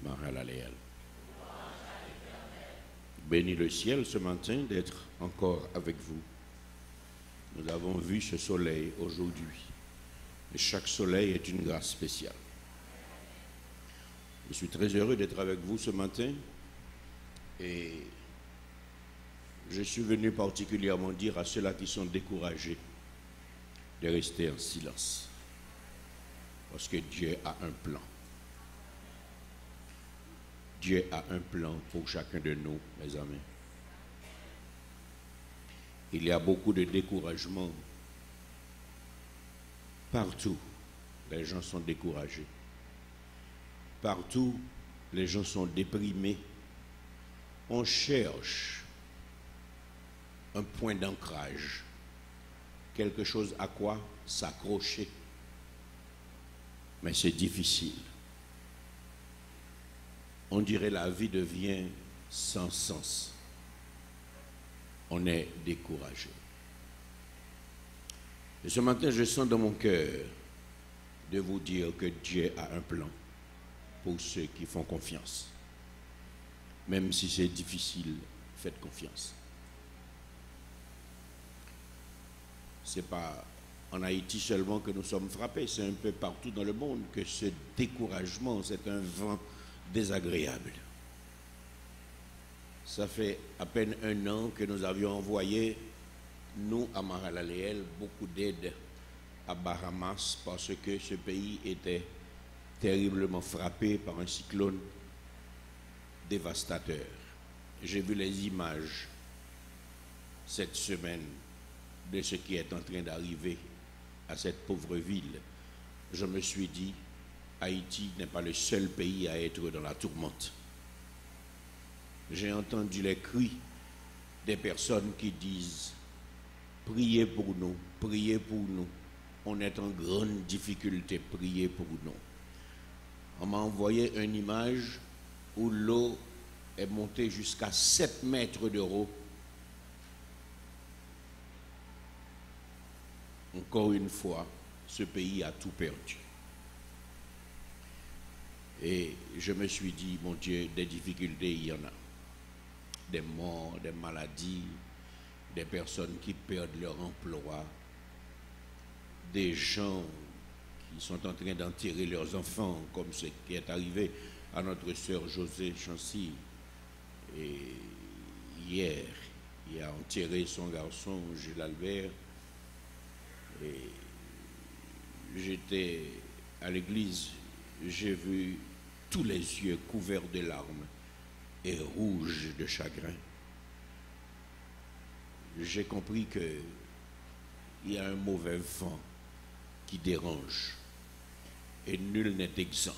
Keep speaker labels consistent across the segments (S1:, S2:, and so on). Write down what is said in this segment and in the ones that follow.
S1: Mahalaleel. Bénis le ciel ce matin d'être encore avec vous. Nous avons vu ce soleil aujourd'hui. Et chaque soleil est une grâce spéciale. Je suis très heureux d'être avec vous ce matin. Et je suis venu particulièrement dire à ceux-là qui sont découragés de rester en silence. Parce que Dieu a un plan. Dieu a un plan pour chacun de nous, mes amis. Il y a beaucoup de découragement. Partout, les gens sont découragés. Partout, les gens sont déprimés. On cherche un point d'ancrage, quelque chose à quoi s'accrocher. Mais c'est difficile. On dirait la vie devient sans sens. On est découragé. Et ce matin, je sens dans mon cœur de vous dire que Dieu a un plan pour ceux qui font confiance. Même si c'est difficile, faites confiance. Ce n'est pas en Haïti seulement que nous sommes frappés, c'est un peu partout dans le monde que ce découragement, c'est un vent désagréable. Ça fait à peine un an que nous avions envoyé, nous, à Mahalaleel, beaucoup d'aide à Bahamas parce que ce pays était terriblement frappé par un cyclone dévastateur. J'ai vu les images cette semaine de ce qui est en train d'arriver à cette pauvre ville. Je me suis dit, Haïti n'est pas le seul pays à être dans la tourmente. J'ai entendu les cris des personnes qui disent « Priez pour nous, priez pour nous. On est en grande difficulté, priez pour nous. » On m'a envoyé une image où l'eau est montée jusqu'à 7 mètres de haut. Encore une fois, ce pays a tout perdu. Et je me suis dit, mon Dieu, des difficultés, il y en a. Des morts, des maladies, des personnes qui perdent leur emploi, des gens qui sont en train d'enterrer leurs enfants, comme ce qui est arrivé à notre sœur José Chancy. Et hier, il a enterré son garçon, Gilles Albert. Et j'étais à l'église, j'ai vu tous les yeux couverts de larmes et rouges de chagrin. J'ai compris qu'il y a un mauvais vent qui dérange et nul n'est exempt.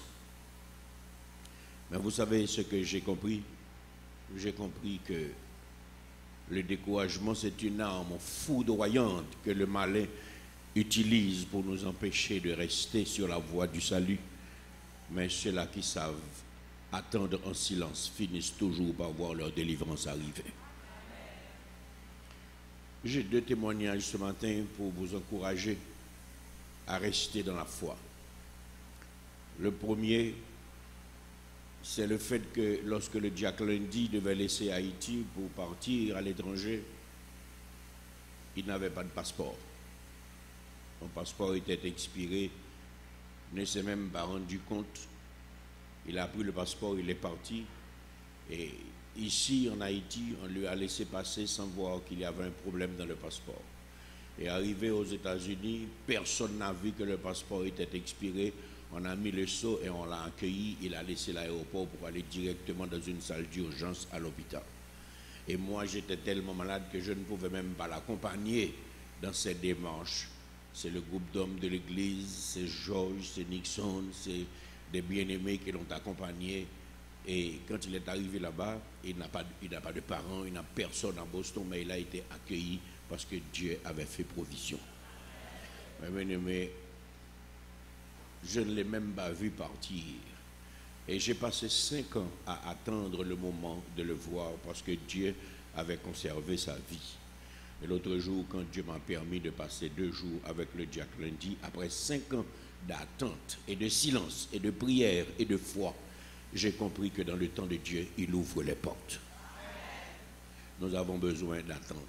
S1: Mais vous savez ce que j'ai compris? J'ai compris que le découragement, c'est une arme foudroyante que le malin utilise pour nous empêcher de rester sur la voie du salut. Mais ceux-là qui savent attendre en silence finissent toujours par voir leur délivrance arriver. J'ai 2 témoignages ce matin pour vous encourager à rester dans la foi. Le premier, c'est le fait que lorsque le diacre Lundi devait laisser Haïti pour partir à l'étranger, il n'avait pas de passeport. Son passeport était expiré, il ne s'est même pas rendu compte. Il a pris le passeport, il est parti. Et ici, en Haïti, on lui a laissé passer sans voir qu'il y avait un problème dans le passeport. Et arrivé aux États-Unis, personne n'a vu que le passeport était expiré. On a mis le sceau et on l'a accueilli. Il a laissé l'aéroport pour aller directement dans une salle d'urgence à l'hôpital. Et moi, j'étais tellement malade que je ne pouvais même pas l'accompagner dans cette démarche. C'est le groupe d'hommes de l'église, c'est Georges, c'est Nixon, c'est des bien-aimés qui l'ont accompagné. Et quand il est arrivé là-bas, il n'a pas de parents, il n'a personne à Boston, mais il a été accueilli parce que Dieu avait fait provision. Mais bien-aimé, je ne l'ai même pas vu partir. Et j'ai passé 5 ans à attendre le moment de le voir parce que Dieu avait conservé sa vie. Et l'autre jour, quand Dieu m'a permis de passer 2 jours avec le diacre Lundi, après 5 ans d'attente et de silence et de prière et de foi, j'ai compris que dans le temps de Dieu, il ouvre les portes. Nous avons besoin d'attendre.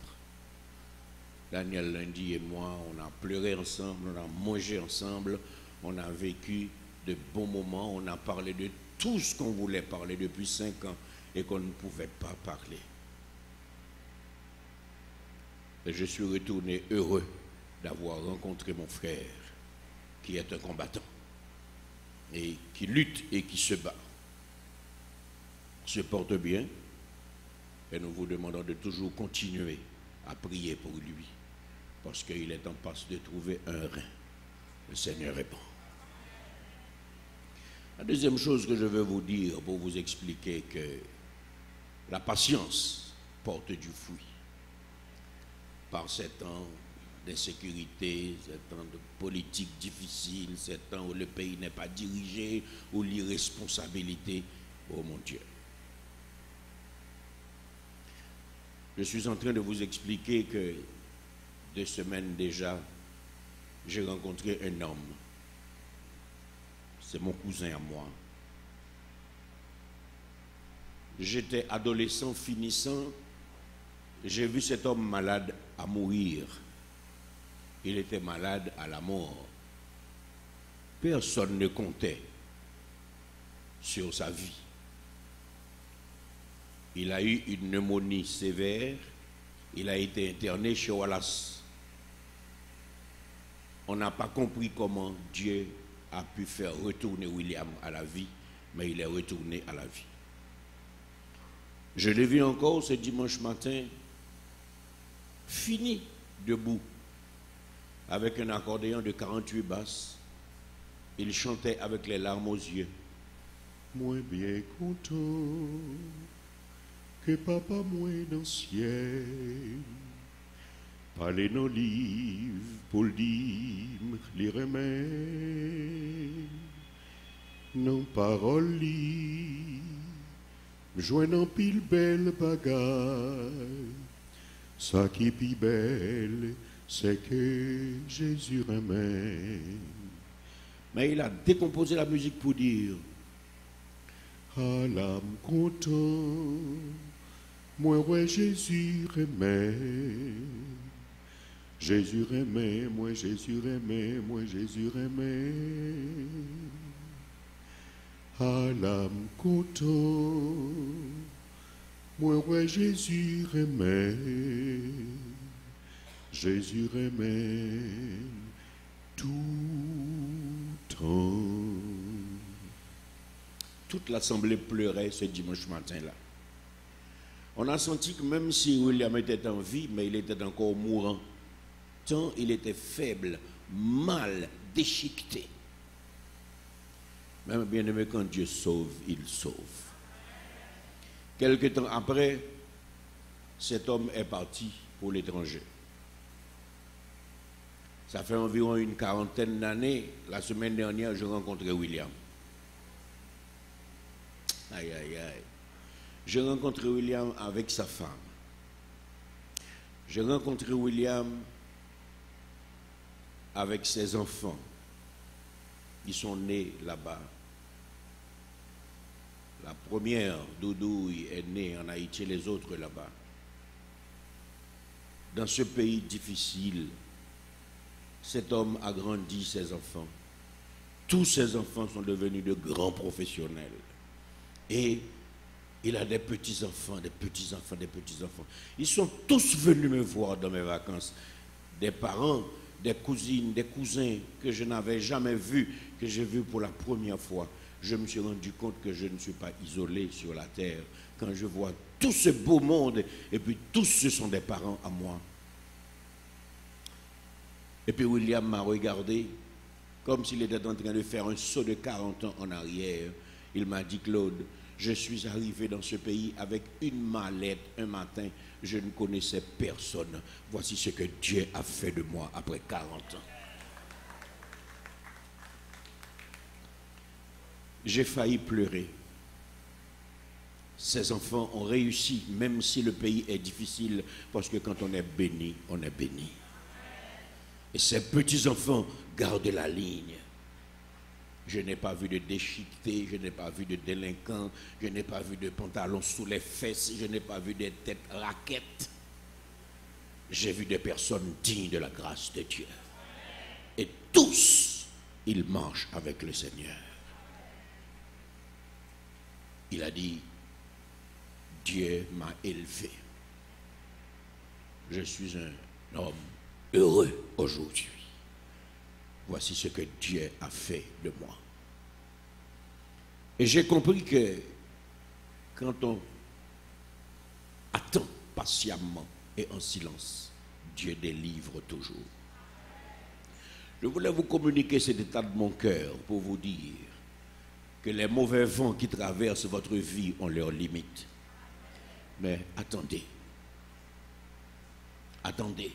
S1: Daniel Lundi et moi, on a pleuré ensemble, on a mangé ensemble, on a vécu de bons moments, on a parlé de tout ce qu'on voulait parler depuis 5 ans et qu'on ne pouvait pas parler. Et je suis retourné heureux d'avoir rencontré mon frère, qui est un combattant, et qui lutte et qui se bat. Se porte bien, et nous vous demandons de toujours continuer à prier pour lui, parce qu'il est en passe de trouver un rein. Le Seigneur répond. La deuxième chose que je veux vous dire pour vous expliquer que la patience porte du fruit. Par ces temps d'insécurité, ces temps de politique difficile, ces temps où le pays n'est pas dirigé, où l'irresponsabilité, oh mon Dieu. Je suis en train de vous expliquer que 2 semaines déjà, j'ai rencontré un homme. C'est mon cousin à moi. J'étais adolescent finissant. J'ai vu cet homme malade à mourir. Il était malade à la mort. Personne ne comptait sur sa vie. Il a eu une pneumonie sévère. Il a été interné chez Wallace. On n'a pas compris comment Dieu a pu faire retourner William à la vie, mais il est retourné à la vie. Je l'ai vu encore ce dimanche matin, fini debout, avec un accordéon de 48 basses. Il chantait avec les larmes aux yeux. Moi bien content que papa moi dans le ciel, parler dans le livre pour le dire, les remèdes, non paroles li, joignant pile belle bagaille, ça qui est plus belle, c'est que Jésus remède. Mais il a décomposé la musique pour dire, à l'âme content, moi ouais Jésus remède. Jésus aimé, moi Jésus aimé, moi Jésus aimé. À l'âme content, moi ouais Jésus aimé. Jésus aimé tout temps. Toute l'assemblée pleurait ce dimanche matin-là. On a senti que même si William était en vie, mais il était encore mourant. Tant il était faible, mal, déchiqueté. Même bien aimé, quand Dieu sauve, il sauve. Quelque temps après, cet homme est parti pour l'étranger. Ça fait environ une 40aine d'années. La semaine dernière, je rencontrais William. Aïe, aïe, aïe. J'ai rencontré William avec sa femme. J'ai rencontré William avec ses enfants. Ils sont nés là-bas. La première, Doudouille, est née en Haïti, les autres là-bas. Dans ce pays difficile, cet homme a grandi ses enfants. Tous ses enfants sont devenus de grands professionnels. Et il a des petits-enfants, des petits-enfants, des petits-enfants. Ils sont tous venus me voir dans mes vacances. Des parents, des cousines, des cousins que je n'avais jamais vus, que j'ai vus pour la première fois. Je me suis rendu compte que je ne suis pas isolé sur la terre. Quand je vois tout ce beau monde, et puis tous ce sont des parents à moi. Et puis William m'a regardé comme s'il était en train de faire un saut de 40 ans en arrière. Il m'a dit, Claude, je suis arrivé dans ce pays avec une mallette un matin. Je ne connaissais personne. Voici ce que Dieu a fait de moi après 40 ans. J'ai failli pleurer. Ces enfants ont réussi, même si le pays est difficile, parce que quand on est béni, on est béni. Et ces petits-enfants gardent la ligne. Je n'ai pas vu de déchiquetés, je n'ai pas vu de délinquants, je n'ai pas vu de pantalons sous les fesses, je n'ai pas vu des têtes raquettes. J'ai vu des personnes dignes de la grâce de Dieu. Et tous, ils marchent avec le Seigneur. Il a dit, Dieu m'a élevé. Je suis un homme heureux aujourd'hui. Voici ce que Dieu a fait de moi. Et j'ai compris que quand on attend patiemment et en silence, Dieu délivre toujours. Je voulais vous communiquer cet état de mon cœur pour vous dire que les mauvais vents qui traversent votre vie ont leurs limites. Mais attendez. Attendez.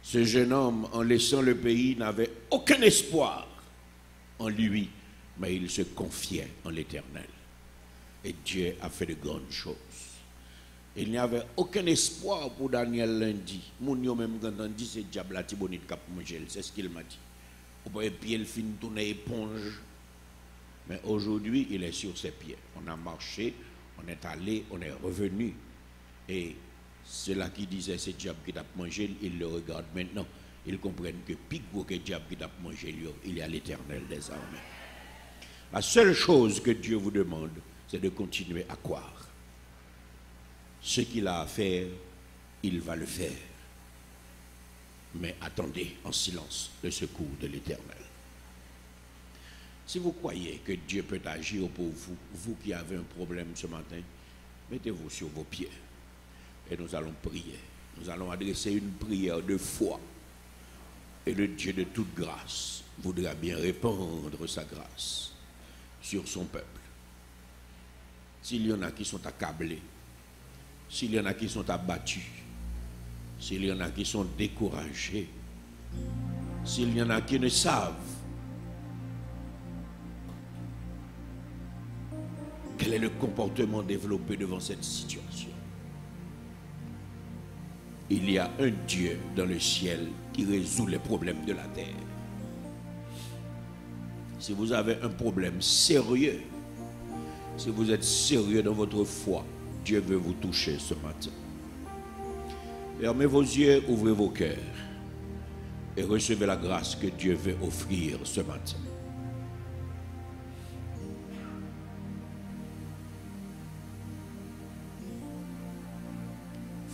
S1: Ce jeune homme, en laissant le pays, n'avait aucun espoir en lui, mais il se confiait en l'Éternel. Et Dieu a fait de grandes choses. Il n'y avait aucun espoir pour Daniel lundi. Mon yo même quand on dit c'est diable la tibonite cap manger, c'est ce qu'il m'a dit. Ou pas pied le fin tourner éponge. Mais aujourd'hui, il est sur ses pieds. On a marché, on est allé, on est revenu. Et ceux-là qui disaient c'est diable qui t'a mangé, ils le regardent maintenant. Ils comprennent que plus gros que diable qui t'a mangé, il est à l'Éternel des armées. La seule chose que Dieu vous demande, c'est de continuer à croire. Ce qu'il a à faire, il va le faire. Mais attendez en silence le secours de l'Éternel. Si vous croyez que Dieu peut agir pour vous, vous qui avez un problème ce matin, mettez-vous sur vos pieds et nous allons prier. Nous allons adresser une prière de foi. Et le Dieu de toute grâce voudra bien répandre sa grâce sur son peuple. S'il y en a qui sont accablés, s'il y en a qui sont abattus, s'il y en a qui sont découragés, s'il y en a qui ne savent quel est le comportement développé devant cette situation, il y a un Dieu dans le ciel qui résout les problèmes de la terre. Si vous avez un problème sérieux, si vous êtes sérieux dans votre foi, Dieu veut vous toucher ce matin. Fermez vos yeux, ouvrez vos cœurs et recevez la grâce que Dieu veut offrir ce matin.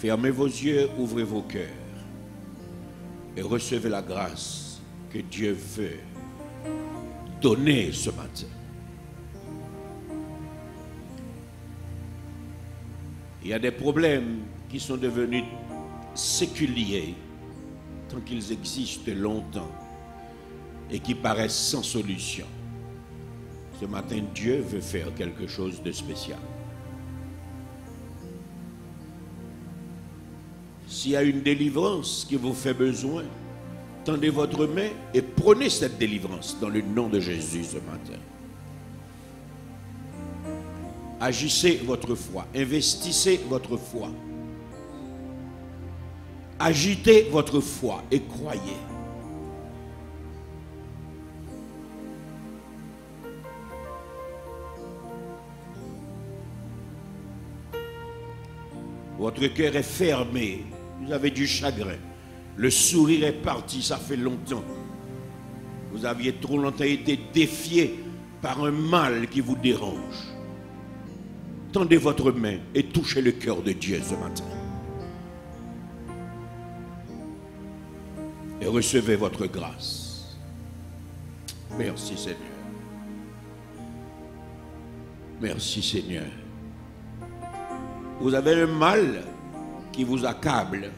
S1: Fermez vos yeux, ouvrez vos cœurs et recevez la grâce que Dieu veut donner ce matin. Il y a des problèmes qui sont devenus séculiers tant qu'ils existent longtemps et qui paraissent sans solution. Ce matin, Dieu veut faire quelque chose de spécial. S'il y a une délivrance qui vous fait besoin, tendez votre main et prenez cette délivrance dans le nom de Jésus ce matin. Agissez votre foi, investissez votre foi. Agitez votre foi et croyez. Votre cœur est fermé, vous avez du chagrin. Le sourire est parti, ça fait longtemps. Vous aviez trop longtemps été défié par un mal qui vous dérange. Tendez votre main et touchez le cœur de Dieu ce matin. Et recevez votre grâce. Merci Seigneur. Merci Seigneur. Vous avez le mal qui vous accable.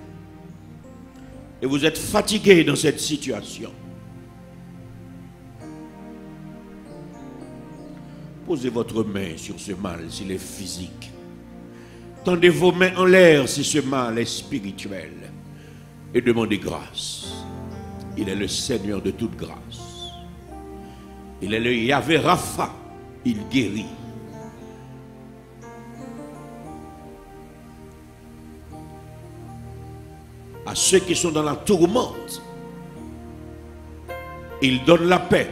S1: Et vous êtes fatigué dans cette situation. Posez votre main sur ce mal s'il est physique. Tendez vos mains en l'air si ce mal est spirituel. Et demandez grâce. Il est le Seigneur de toute grâce. Il est le Yahvé Rapha. Il guérit. À ceux qui sont dans la tourmente, il donne la paix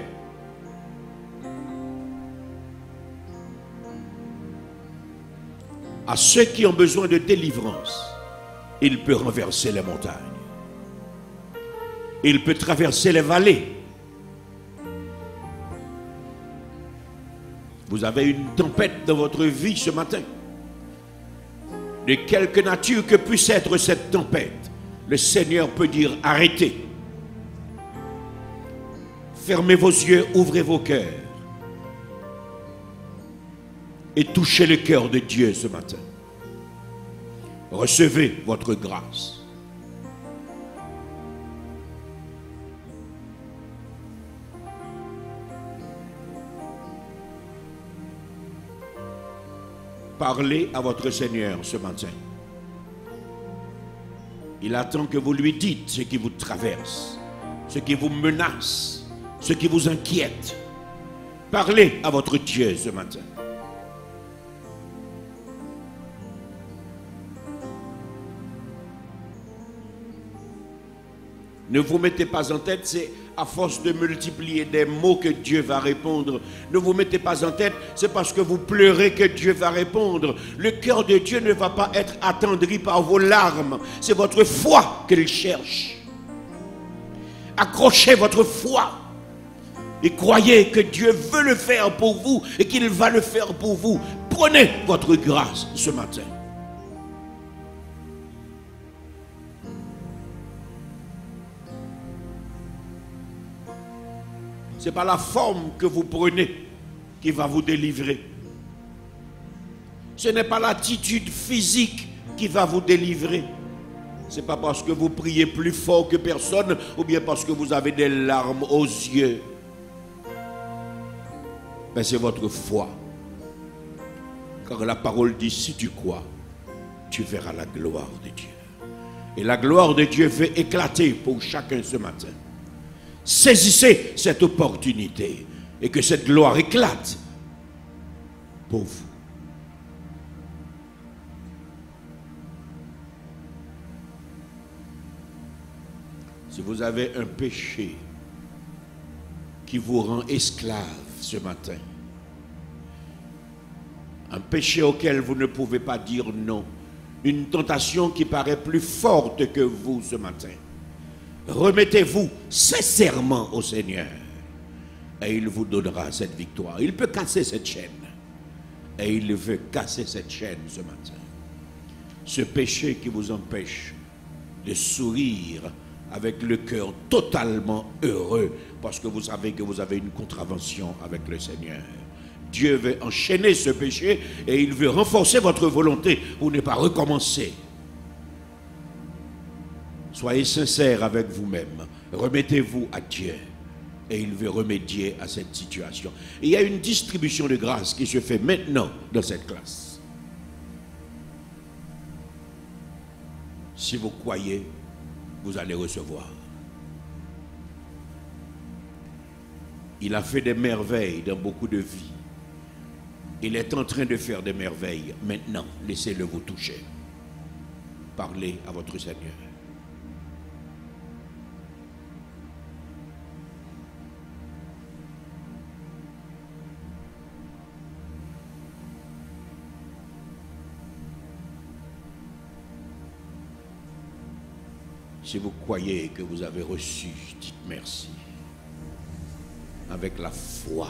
S1: À ceux qui ont besoin de délivrance, il peut renverser les montagnes. Il peut traverser les vallées. Vous avez une tempête dans votre vie ce matin. De quelque nature que puisse être cette tempête, le Seigneur peut dire arrêtez. Fermez vos yeux, ouvrez vos cœurs et touchez le cœur de Dieu ce matin. Recevez votre grâce. Parlez à votre Seigneur ce matin. Il attend que vous lui dites ce qui vous traverse, ce qui vous menace, ce qui vous inquiète. Parlez à votre Dieu ce matin. Ne vous mettez pas en tête, c'est à force de multiplier des mots que Dieu va répondre. Ne vous mettez pas en tête, c'est parce que vous pleurez que Dieu va répondre. Le cœur de Dieu ne va pas être attendri par vos larmes. C'est votre foi qu'il cherche. Accrochez votre foi et croyez que Dieu veut le faire pour vous et qu'il va le faire pour vous. Prenez votre grâce ce matin. Ce n'est pas la forme que vous prenez qui va vous délivrer. Ce n'est pas l'attitude physique qui va vous délivrer. Ce n'est pas parce que vous priez plus fort que personne ou bien parce que vous avez des larmes aux yeux. Mais c'est votre foi. Car la parole dit, si tu crois, tu verras la gloire de Dieu. Et la gloire de Dieu veut éclater pour chacun ce matin. Saisissez cette opportunité et que cette gloire éclate pour vous. Si vous avez un péché qui vous rend esclave ce matin, un péché auquel vous ne pouvez pas dire non, une tentation qui paraît plus forte que vous ce matin, remettez-vous sincèrement au Seigneur et il vous donnera cette victoire. Il peut casser cette chaîne et il veut casser cette chaîne ce matin. Ce péché qui vous empêche de sourire avec le cœur totalement heureux parce que vous savez que vous avez une contravention avec le Seigneur. Dieu veut enchaîner ce péché et il veut renforcer votre volonté pour ne pas recommencer. Soyez sincères avec vous-même. Remettez-vous à Dieu. Et il veut remédier à cette situation. Et il y a une distribution de grâce qui se fait maintenant dans cette classe. Si vous croyez, vous allez recevoir. Il a fait des merveilles dans beaucoup de vies. Il est en train de faire des merveilles. Maintenant, laissez-le vous toucher. Parlez à votre Seigneur. Si vous croyez que vous avez reçu, dites merci. Avec la foi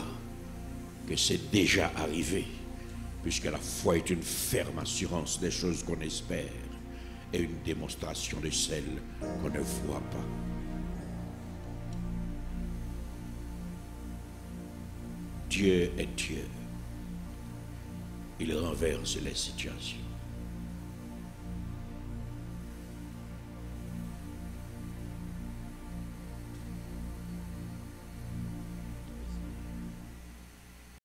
S1: que c'est déjà arrivé, puisque la foi est une ferme assurance des choses qu'on espère et une démonstration de celles qu'on ne voit pas. Dieu est Dieu. Il renverse les situations.